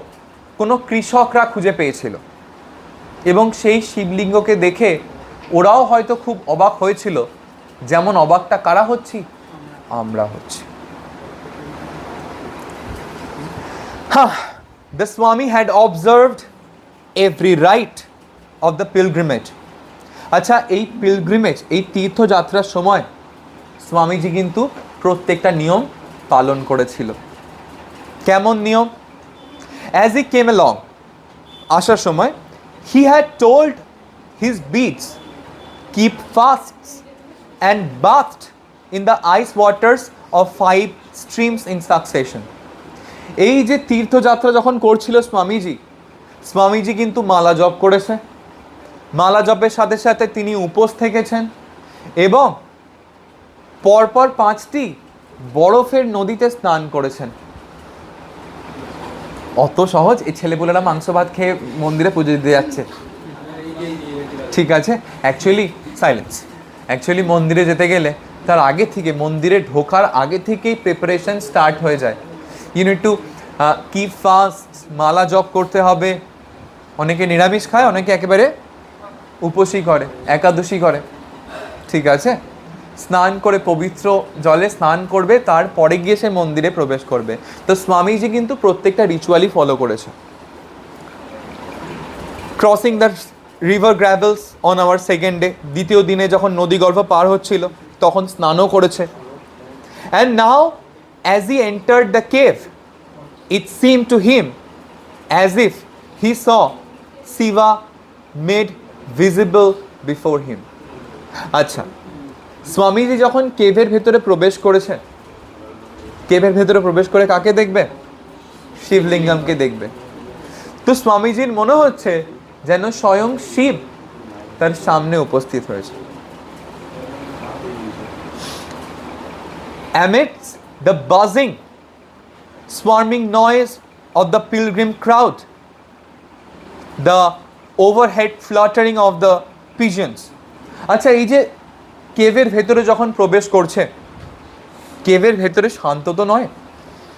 কোনো কৃষকরা খুঁজে পেয়েছিল, এবং সেই শিবলিঙ্গকে দেখে ওরাও হয়তো খুব অবাক হয়েছিল, যেমন অবাকটা কারা হচ্ছি? আমরা হচ্ছি। The Swami had observed every rite of the pilgrimage. আচ্ছা, এই পিলগ্রিমেজ, এই তীর্থযাত্রার সময় স্বামীজি কিন্তু প্রত্যেকটা নিয়ম পালন করেছিল। কেমন নিয়ম? As he came along, আসার সময়, he had told his beads, keep fasts and bathed in the ice waters of 5 streams in succession. এই যে তীর্থযাত্রা যখন করছিল স্বামীজি কিন্তু মালা জপ করেছে। মালা জপের সাথে সাথে তিনি উপোস থেকেছেন, এবং পরপর 5টি বরফের নদীতে স্নান করেছেন। অত সহজ? এই ছেলেপুলেরা মাংস ভাত খেয়ে মন্দিরে পুজো দিতে যাচ্ছে, ঠিক আছে? Actually silence. অ্যাকচুয়ালি মন্দিরে যেতে গেলে তার আগে থেকে, মন্দিরে ঢোকার আগে থেকেই প্রিপারেশন স্টার্ট হয়ে যায়। You need to keep fast, মালা জপ করতে হবে। অনেকে নিরামিষ খায়, অনেকে একেবারে উপোসই করে, একাদশী করে, ঠিক আছে? স্নান করে পবিত্র জলে স্নান করবে, তারপরে গিয়ে সে মন্দিরে প্রবেশ করবে। তো স্বামীজি কিন্তু প্রত্যেকটা রিচুয়ালই ফলো করেছে। Crossing the river gravels on our second day, দ্বিতীয় দিনে যখন নদীগর্ভ পার হচ্ছিল তখন স্নানও করেছে। And now as he entered the cave, it seemed to him as if he saw Shiva made visible before him. আচ্ছা, স্বামীজি যখন কেভের ভেতরে প্রবেশ করেছে, কেভের ভেতরে প্রবেশ করে কাকে দেখবে? শিবলিঙ্গমকে দেখবে। তো স্বামীজির মনে হচ্ছে যেন স্বয়ং শিব তার সামনে উপস্থিত হয়েছে। Amidst the buzzing, swarming noise of the pilgrim crowd, the overhead fluttering of the pigeons. আচ্ছা, এই যে কেভের ভেতরে যখন প্রবেশ করছে, কেভের ভেতরে শান্ত তো নয়,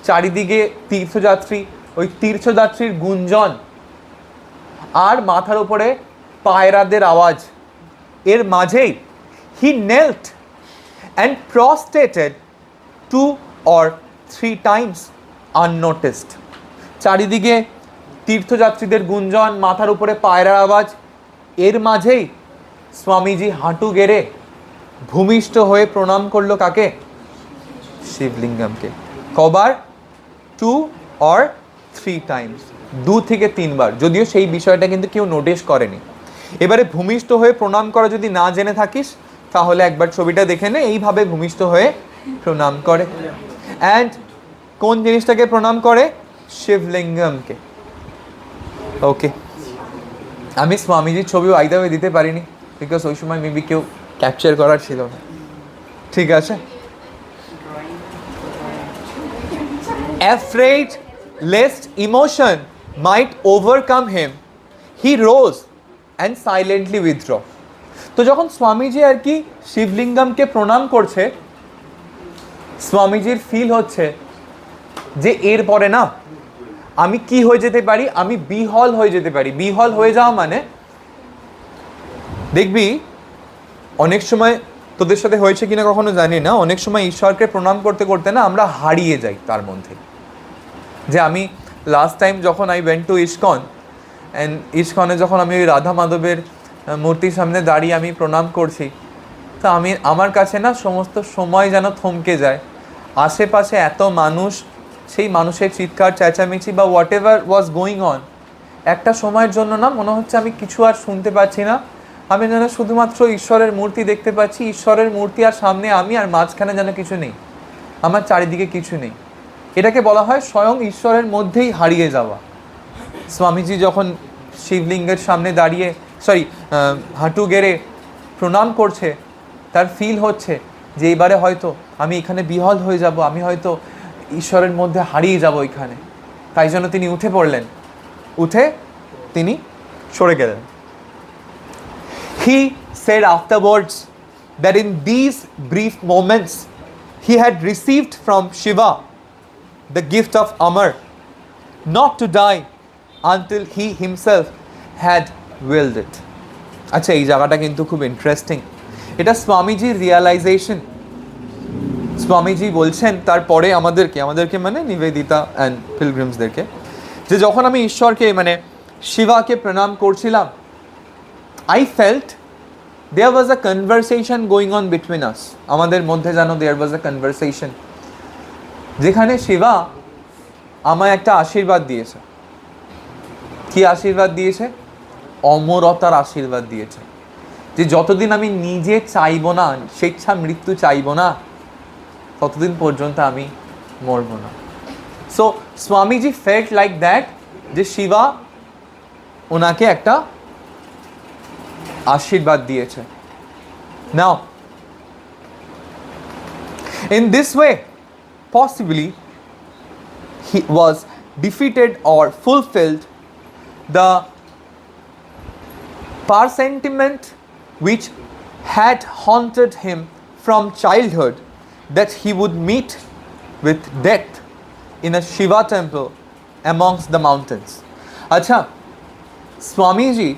চারিদিকে তীর্থযাত্রী, ওই তীর্থযাত্রীর গুঞ্জন আর মাথার উপরে পায়রাদের আওয়াজ, এর মাঝেই he knelt and prostrated 2 or 3 times unnoticed. চারিদিকে তীর্থযাত্রীদের গুঞ্জন, মাথার উপরে পায়রার আওয়াজ, এর মাঝেই স্বামীজি হাঁটু গেড়ে ভূমিষ্ঠ হয়ে প্রণাম করলো কাকে? শিবলিঙ্গমকে। কবার? 2 or 3 times, 2 থেকে 3 বার। যদিও সেই বিষয়টা কিন্তু কেউ নোটিস করেনি। এবারে ভূমিষ্ঠ হয়ে প্রণাম করা যদি না জেনে থাকিস, তাহলে একবার ছবিটা দেখে নে। এইভাবে ভূমিষ্ঠ হয়ে প্রণাম করে। অ্যান্ড কোন জিনিসটাকে প্রণাম করে? শিবলিঙ্গমকে। ওকে, আমি স্বামীজির ছবিও আইদাবে দিতে পারিনি, বিকজ ওই সময় মেবি কেউ ক্যাপচার করার ছিল না, ঠিক আছে? Afraid lest emotion might overcome him, he rose and silently withdraw. তো যখন স্বামীজি আর কি শিবলিঙ্গমকে প্রণাম করছে, স্বামীজির ফিল হচ্ছে যে এরপরে না আমি কি হয়ে যেতে পারি, আমি বিহল হয়ে যেতে পারি। বিহল হয়ে যাওয়া মানে দেখবি অনেক সময় তোদের সাথে হয়েছে কিনা কখনো জানি না, অনেক সময় ঈশ্বরকে প্রণাম করতে করতে না আমরা হারিয়ে যাই তার মধ্যে। যে আমি লাস্ট টাইম যখন I went to ISKCON, and ইস্কনে যখন আমি ওই রাধা মাধবের মূর্তির সামনে দাঁড়িয়ে আমি প্রণাম করছি, তা আমার কাছে না সমস্ত সময় যেন থমকে যায়। আশেপাশে এত মানুষ, সেই মানুষের চিৎকার চেঁচামেচি বা what ever was going on, একটা সময়ের জন্য না মনে হচ্ছে আমি কিছু আর শুনতে পাচ্ছি না, আমি যেন শুধুমাত্র ঈশ্বরের মূর্তি দেখতে পাচ্ছি, ঈশ্বরের মূর্তি আর সামনে আমি, আর মাঝখানে যেন কিছু নেই, আমার চারিদিকে কিছু নেই। এটাকে বলা হয় স্বয়ং ঈশ্বরের মধ্যেই হারিয়ে যাওয়া। স্বামীজি যখন শিবলিঙ্গের সামনে দাঁড়িয়ে হাঁটু গেড়ে প্রণাম করছে, তার ফিল হচ্ছে যে এবারে হয়তো আমি এখানে বিহল হয়ে যাব, আমি হয়তো ঈশ্বরের মধ্যে হারিয়ে যাব এখানে। তাই জন্য তিনি উঠে পড়লেন, উঠে তিনি সরে গেলেন। He said afterwards that in these brief moments he had received from Shiva the gift of Amar, not to die until he himself had willed it. আচ্ছা, এই জায়গাটা কিন্তু খুব ইন্টারেস্টিং। এটা স্বামীজির রিয়ালাইজেশন। স্বামীজি বলছেন তারপরে আমাদেরকে মানে নিবেদিতা অ্যান্ড পিলগ্রিমসদেরকে, যে যখন আমি ঈশ্বরকে মানে শিবাকে প্রণাম করছিলাম, I felt there was a conversation going on between us. আমাদের মধ্যে যেন there was a conversation, যেখানে শিবা আমায় একটা আশীর্বাদ দিয়েছে। কি আশীর্বাদ দিয়েছে? অমরতার আশীর্বাদ দিয়েছে। যে যতদিন আমি নিজে চাইব না, স্বেচ্ছা মৃত্যু চাইব না, ততদিন পর্যন্ত আমি মরব না। So Swamiji felt like that, যে শিবা ওনাকে একটা আশীর্বাদ দিয়েছে। নাও in this way possibly he was defeated or fulfilled the presentiment which had haunted him from childhood, that he would meet with death in a Shiva temple amongst the mountains. আচ্ছা, স্বামীজি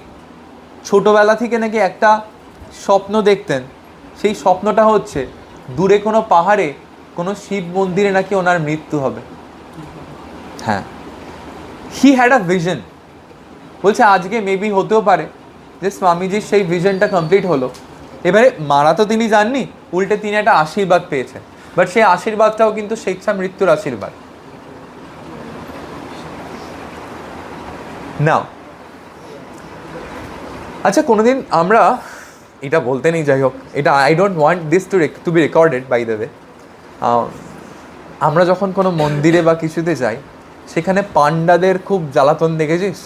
ছোটবেলা থেকে নাকি একটা স্বপ্ন দেখতেন। সেই স্বপ্নটা হচ্ছে দূরে কোনো পাহাড়ে কোনো শিব মন্দিরে নাকি ওনার মৃত্যু হবে। হ্যাঁ, হি হ্যাড আ ভিশন। বলছে আজকে মেবি হতেও পারে যে স্বামীজির সেই ভিশনটা কমপ্লিট হলো। এবারে মারা তো তিনি যাননি, উল্টে তিনি একটা আশীর্বাদ পেয়েছেন, বাট সেই আশীর্বাদটাও কিন্তু স্বেচ্ছা মৃত্যুর আশীর্বাদ। নাও আচ্ছা, কোনোদিন আমরা এটা বলতে নেই, যাই হোক, এটা I don't want this to be recorded by the way. আমরা যখন কোনো মন্দিরে বা কিছুতে যাই, সেখানে পান্ডাদের খুব জ্বালাতন দেখেছিস?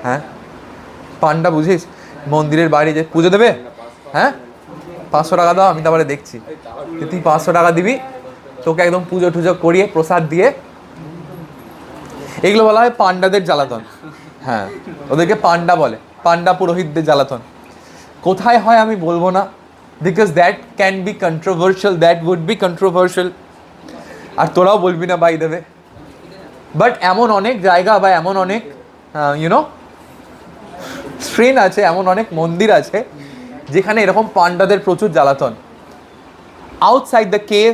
হ্যাঁ, পান্ডা বুঝিস? মন্দিরের বাইরে যে পুজো দেবে, হ্যাঁ 500 টাকা দাও, আমি তারপরে দেখছি তুই 500 টাকা দিবি, তোকে একদম পুজো টুজো করিয়ে প্রসাদ দিয়ে, এগুলো বলা হয় পান্ডাদের জ্বালাতন। হ্যাঁ, ওদেরকে পান্ডা বলে, পান্ডা পুরোহিতদের জ্বালাতন। কোথায় হয় আমি বলবো না, because that can be controversial, that would be controversial, আর তোরাও বলবি না বাই দেবে। বাট এমন অনেক জায়গা বা এমন অনেক ইউনো শ্রেণ আছে, এমন অনেক মন্দির আছে যেখানে এরকম পান্ডাদের প্রচুর জ্বালাতন। Outside the cave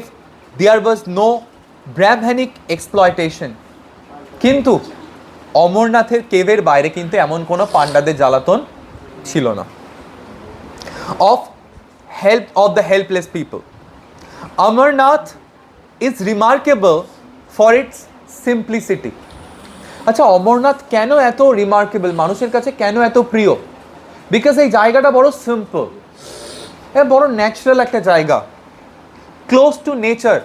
there was no Brahmanical exploitation, কিন্তু অমরনাথের কেভের বাইরে কিন্তু এমন কোনো পান্ডাদের জ্বালাতন ছিল না। of the helpless people. Amarnath is remarkable for its simplicity. আচ্ছা, অমরনাথ কেন এত রিমার্কেবল, মানুষের কাছে কেন এত প্রিয়? বিকজ এই জায়গাটা বড় সিম্পল, বড় ন্যাচারাল একটা জায়গা, ক্লোজ টু নেচার,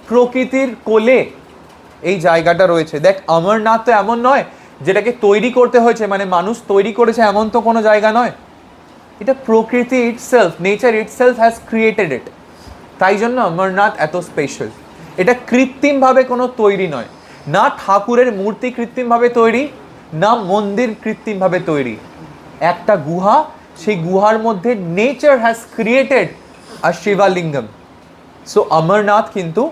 প্রকৃতির কোলে এই জায়গাটা রয়েছে। দেখ, অমরনাথ তো এমন নয় যেটাকে তৈরি করতে হয়েছে, মানে মানুষ তৈরি করেছে এমন তো কোনো জায়গা নয়। এটা প্রকৃতি itself, nature itself has created it. তাই জন্য অমরনাথ এত স্পেশাল। এটা কৃত্রিমভাবে কোনো তৈরি নয়, না ঠাকুরের মূর্তি কৃত্রিমভাবে তৈরি, না মন্দির কৃত্রিমভাবে তৈরি। একটা গুহা, সেই গুহার মধ্যে nature has created a Shivalingam. So Amarnath কিন্তু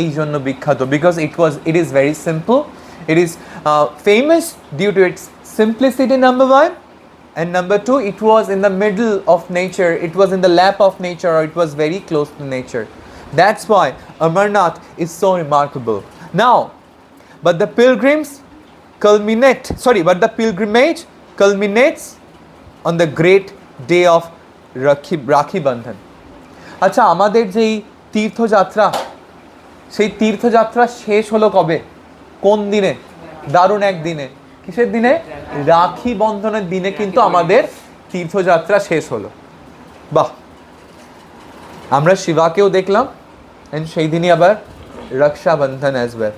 এই জন্য বিখ্যাত, because it is very simple, it is famous due to its simplicity, number one, and number two, it was in the middle of nature, it was in the lap of nature, or it was very close to nature. That's why Amarnath is so remarkable. Now, but the pilgrimage culminates on the great day of Rakhi Bandhan. আচ্ছা, আমাদের যেই তীর্থযাত্রা, সেই তীর্থযাত্রা শেষ হলো কবে, কোন দিনে? দারুণ এক দিনে। কিসের দিনে? রাখি বন্ধনের দিনে কিন্তু আমাদের তীর্থযাত্রা শেষ হলো। বাহ, আমরা শিবাকেও দেখলাম, এন্ড সেই দিনই আবার Rakshabandhan as well.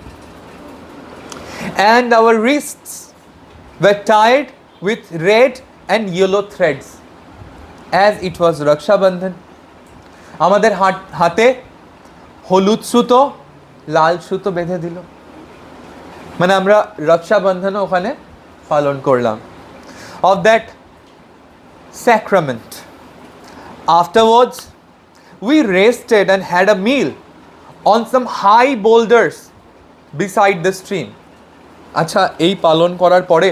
And our wrists were tied with red and yellow threads as it was Rakshabandhan. আমাদের হাতে হলুদ সুতো, লাল সুতো বেঁধে দিল, মানে আমরা রক্ষাবন্ধন ওখানে পালন করলাম। Of that sacrament, afterwards we rested and had a meal on some high boulders beside the stream. আচ্ছা, এই পালন করার পরে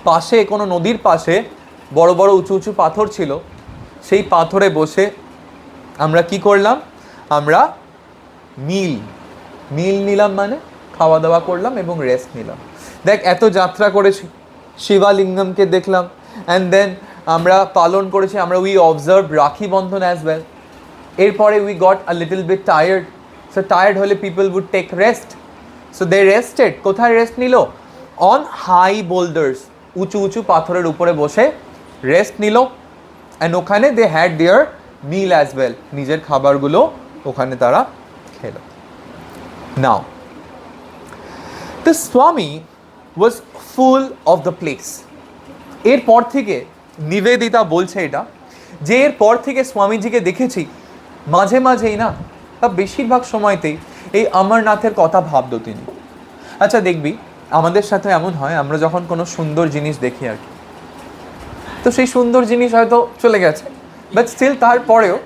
পাশে কোনো নদীর পাশে বড় বড় উঁচু উঁচু পাথর ছিল, সেই পাথরে বসে আমরা কি করলাম? আমরা মিল নিলাম, মানে খাওয়া দাওয়া করলাম এবং রেস্ট নিলাম। দেখ, এত যাত্রা করেছি, শিবালিঙ্গমকে দেখলাম, অ্যান্ড দেন আমরা পালন করেছি, আমরা we observe Rakhi Bandhan as well. এরপরে we got a little bit tired, so tired হলে people would take rest, so they rested. কোথায় রেস্ট নিল? অন হাই বোল্ডার্স, উঁচু উঁচু পাথরের উপরে বসে রেস্ট নিল, অ্যান্ড ওখানে they had their meal as well, নিজের খাবারগুলো ওখানে তারা খেলো। নাও the Swami was full of the place. এরপর থেকে নিবেদিতা বলছে এটা, যে এরপর থেকে স্বামীজিকে দেখেছি মাঝে মাঝেই না, বা বেশিরভাগ সময়তেই এই অমরনাথের কথা ভাবতো তিনি। আচ্ছা, দেখবি আমাদের সাথে এমন হয়, আমরা যখন কোনো সুন্দর জিনিস দেখি আর কি, তো সেই সুন্দর জিনিস হয়তো চলে গেছে, বাট স্টিল তারপরেও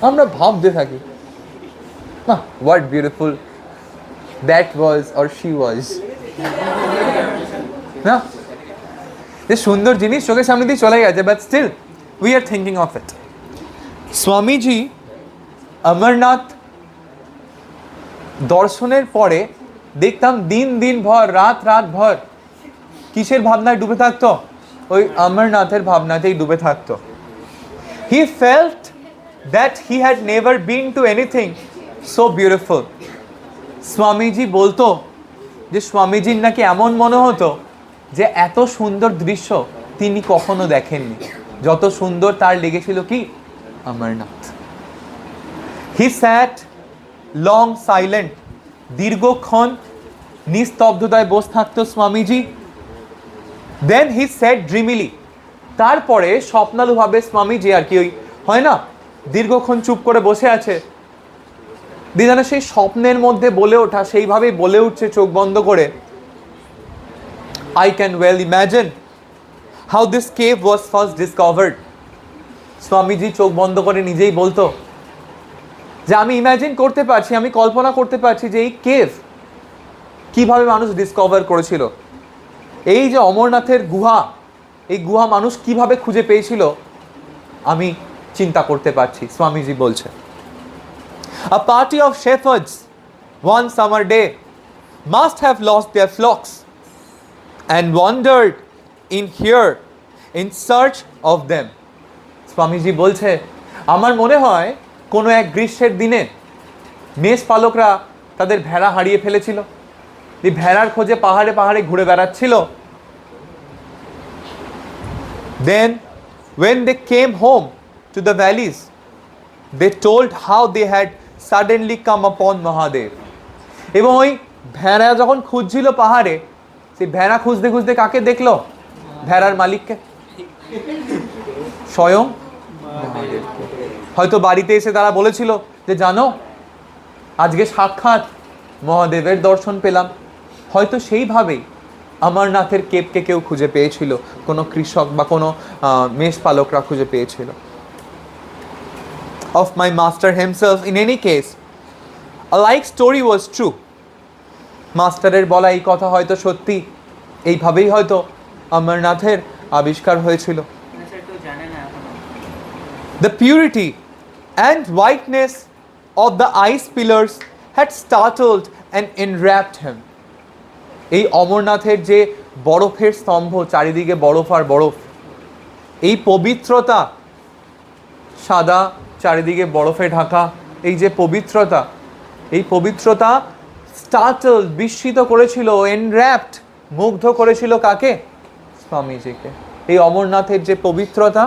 আমরা ভাবতে থাকি, না, what beautiful that was or she was, না, যে সুন্দর জিনিস চোখের সামনে দিয়ে চলে গেছে, but still we are thinking of it. Swamiji Amarnath দর্শনের পরে দেখতাম দিন ভর, রাত ভর কিসের ভাবনায় ডুবে থাকতো? ওই অমরনাথের ভাবনাতেই ডুবে থাকতো। He felt that he had never been to anything so beautiful. Swamiji বলতো যে স্বামীজির নাকি এমন মনে হতো যে এত সুন্দর দৃশ্য তিনি কখনো দেখেননি, যত সুন্দর তার লেগেছিল কি? অমরনাথ। হি স্যাট লং সাইলেন্ট, দীর্ঘক্ষণ নিস্তব্ধতায় বসে থাকতো স্বামীজি। দেন হি স্যাট ড্রিমিলি, তারপরে স্বপ্নালুভাবে স্বামীজি আর কি, ওই হয় না দীর্ঘক্ষণ চুপ করে বসে আছে, দিদানা সেই স্বপ্নের মধ্যে বলে ওঠা, সেইভাবেই বলে উঠছে চোখ বন্ধ করে, I can well imagine how this cave was first discovered. Swamiji চোখ বন্ধ করে নিজেই বলতো যে আমি ইমাজিন করতে পারছি, আমি কল্পনা করতে পারছি যে এই কেভ কিভাবে মানুষ ডিসকভার করেছিল, এই যে অমরনাথের গুহা, এই গুহা মানুষ কিভাবে খুঁজে পেয়েছিল, আমি চিন্তা করতে পারছি। স্বামীজি বলছে, A party of shepherds one summer day must have lost their flocks and wandered in here in search of them. Swamiji বলছে, আমার মনে হয় কোনো এক গ্রীষ্মের দিনে মেষ পালকরা তাদের ভেড়া হারিয়ে ফেলেছিল, এই ভেড়ার খোঁজে পাহাড়ে পাহাড়ে ঘুরে বেড়াচ্ছিল। Then when they came home to the valleys, they told how they had suddenly come upon Mahadev. এবং ওই ভেড়া যখন খুঁজছিল পাহাড়ে, সেই ভেড়া খুঁজতে খুঁজতে কাকে দেখলো? ভেড়ার মালিককে, স্বয়ং মহাদেবকে। হয়তো বাড়িতে এসে তারা বলেছিল যে জানো, আজকে সাক্ষাৎ মহাদেবের দর্শন পেলাম। হয়তো সেইভাবেই অমরনাথের কেপকে কেউ খুঁজে পেয়েছিল, কোনো কৃষক বা কোনো মেষপালকরা খুঁজে পেয়েছিল। Of my master himself, in any case, a like story was true. মাস্টারের বলা এই কথা হয়তো সত্যি, এইভাবেই হয়তো অমরনাথের আবিষ্কার হয়েছিল। The purity and whiteness of the ice pillars had startled and enwrapped him. এই অমরনাথের যে বরফের স্তম্ভ, চারিদিকে বরফ আর বরফ, এই পবিত্রতা, সাদা চারিদিকে বরফে ঢাকা এই যে পবিত্রতা, এই পবিত্রতা startled, বিস্মিত করেছিল, enwrapped, মুগ্ধ করেছিল কাকে? স্বামীজিকে। এই অমরনাথের যে পবিত্রতা,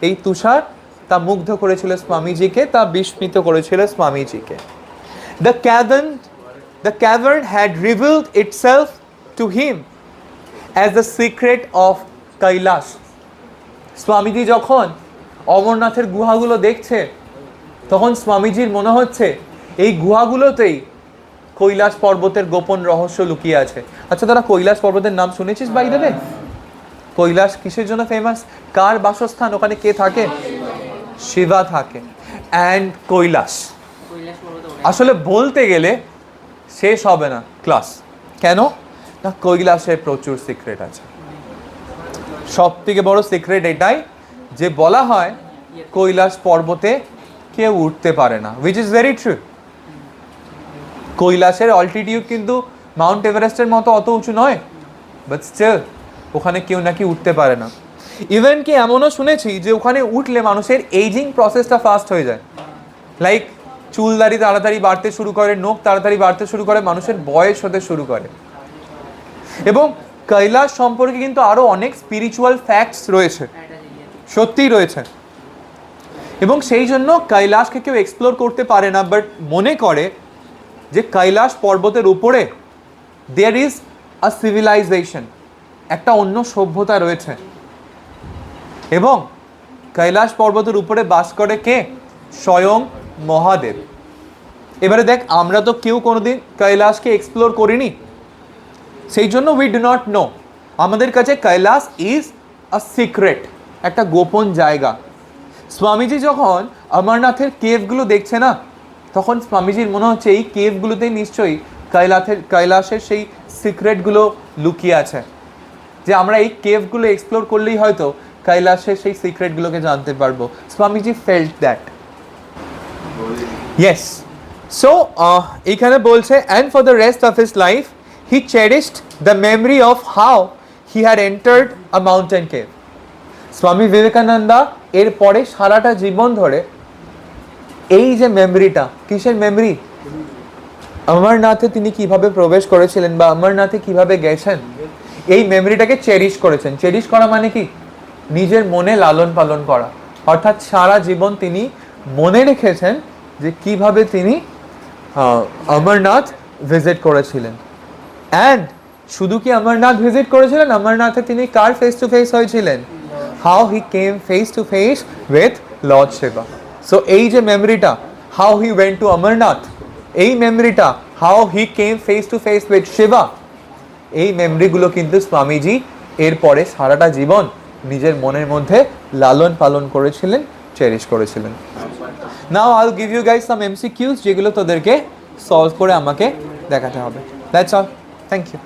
এই তুষার, তা মুগ্ধ করেছিল স্বামীজিকে, তা বিস্মিত করেছিল স্বামীজিকে। The cavern had revealed itself to him as the secret of Kailash. Swamiji যখন অমরনাথের গুহাগুলো দেখছে, তখন স্বামীজির মনে হচ্ছে এই গুহাগুলোতেই কৈলাস পর্বতের গোপন রহস্য লুকিয়ে আছে। আচ্ছা, তারা কৈলাস পর্বতের নাম শুনেছিস বাই দ্য ওয়ে? কৈলাস কিসের জন্য ফেমাস? কার বাসস্থান? ওখানে কে থাকে? শিবা থাকে। অ্যান্ড কৈলাস আসলে বলতে গেলে শেষ হবে না ক্লাস। কেন না, কৈলাসে প্রচুর সিক্রেট আছে। সব থেকে বড় সিক্রেট এটাই যে বলা হয় কৈলাস পর্বতে কেউ উঠতে পারে না, উইচ ইজ ভেরি ট্রু। কৈলাসের অল্টিটিউড কিন্তু মাউন্ট এভারেস্টের মতো অত উঁচু নয়, বাট স্টিল ওখানে কেউ নাকি উঠতে পারে না। ইভেন কি এমনও শুনেছি যে ওখানে উঠলে মানুষের এইজিং প্রসেসটা ফাস্ট হয়ে যায়, লাইক চুলদাড়ি তাড়াতাড়ি বাড়তে শুরু করে, নখ তাড়াতাড়ি বাড়তে শুরু করে, মানুষের বয়স হতে শুরু করে। এবং কৈলাস সম্পর্কে কিন্তু আরও অনেক স্পিরিচুয়াল ফ্যাক্টস রয়েছে, সত্যিই রয়েছে। এবং সেই জন্য কৈলাসকে কেউ এক্সপ্লোর করতে পারে না, বাট মনে করে যে কৈলাস পর্বতের উপরে দেয়ার ইজ আ সিভিলাইজেশন, একটা অন্য সভ্যতা রয়েছে। এবং কৈলাস পর্বতের উপরে বাস করে কে? স্বয়ং মহাদেব। এবারে দেখ, আমরা তো কেউ কোনোদিন কৈলাসকে এক্সপ্লোর করিনি, সেই জন্য উই ডু নট নো। আমাদের কাছে কৈলাস ইজ আ সিক্রেট, একটা গোপন জায়গা। স্বামীজি যখন অমরনাথের কেভগুলো দেখছে না, তখন স্বামীজির মনে হচ্ছে এই কেভগুলোতেই নিশ্চয়ই কৈলাসের সেই সিক্রেটগুলো লুকিয়ে আছে, যে আমরা এই কেভগুলো এক্সপ্লোর করলেই হয়তো কৈলাসের সেই সিক্রেটগুলোকে জানতে পারবো। Swamiji felt that. Yes, so এইখানে বলছে, and for the rest of his life he cherished the memory of how he had entered a mountain cave. স্বামী বিবেকানন্দা এর পরে সারাটা জীবন ধরে এই যে মেমরিটা, কিসের মেমরি? অমরনাথে তিনি কিভাবে প্রবেশ করেছিলেন বা অমরনাথে কিভাবে গেছেন, এই মেমরিটাকে চেরিশ করেছেন। চেরিশ করা মানে কি? নিজের মনে লালন পালন করা। অর্থাৎ সারা জীবন তিনি মনে রেখেছেন যে কিভাবে তিনি অমরনাথ ভিজিট করেছিলেন। অ্যান্ড শুধু কি অমরনাথ ভিজিট করেছিলেন, অমরনাথে তিনি কার ফেস টু ফেস হয়েছিলেন? How he came face to face with Lord Shiva. So এই যে মেমরিটা, how he went to Amarnath, এই মেমরিটা, how he came face to face with Shiva, এই মেমরিগুলো কিন্তু স্বামীজি এরপরে সারাটা জীবন নিজের মনের মধ্যে লালন পালন করেছিলেন, চেরিশ করেছিলেন। Now I will give you guys some MCQs, যেগুলো তোদেরকে সলভ করে আমাকে দেখাতে হবে। That's all, thank you.